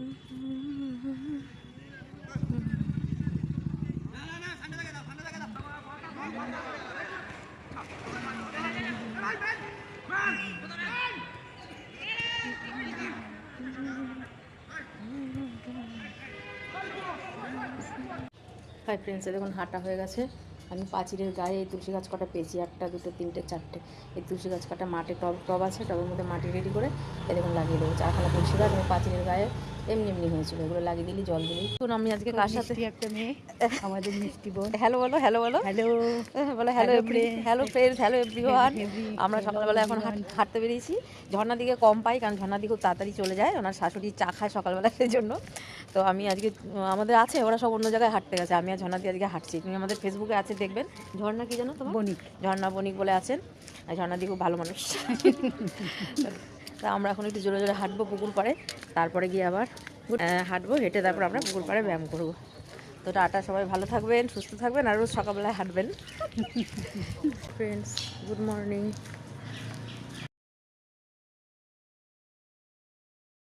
Hi friends, দেখুন হাঁটা হয়ে গেছে। আমি পাঁচিলের গায়ে এই তুলসী গাছ কটা পেয়েছি, 1টা 2টো 3টে 4টে। এই তুলসী গাছ কটা মাঠে টব আছে, টবের মধ্যে মাটি রেডি করে এ দেখুন লাগিয়ে দেবো। 4খানা তুলসী গাছ আমি পাঁচিলের গায়ে এমনি হয়েছিল, এগুলো লাগিয়ে দিলি, জল দিলি। শুনুন, আমি আজকে কার সাথে একটা মেয়ে, আমাদের মিষ্টি বোন। হ্যালো বলো, হ্যালো বলো, হ্যালো বলো, hello hello friends, hello everyone. আমরা সকালবেলা এখন হাঁটতে বেরিয়েছি। ঝর্ণার দিকে কম পাই, কারণ ঝর্ণার দিকে খুব তাড়াতাড়ি চলে যায়, ওনার শাশুড়ি চা খায় সকালবেলা, সেই জন্য। তো আমি আজকে আমাদের আছে, ওরা সব অন্য জায়গায় হাঁটতে গেছে, আমি আর ঝর্ণা দিয়ে আজকে হাঁটছি। তুমি আমাদের ফেসবুকে আছে, দেখবেন। ঝর্ণা কি জানো তোমার? বণিক। ঝর্ণা বণিক বলে আছেন। আর ঝর্ণা দিয়ে খুব ভালো মানুষ। তা আমরা এখন একটু জোরে জোরে হাঁটবো পুকুর পাড়ে, তারপরে গিয়ে আবার হাঁটবো, হেঁটে তারপর আমরা পুকুর পাড়ে ব্যায়াম করবো। তো টাটা, সবাই ভালো থাকবেন, সুস্থ থাকবেন, আর রোজ সকালবেলায় হাঁটবেন। Friends, good morning.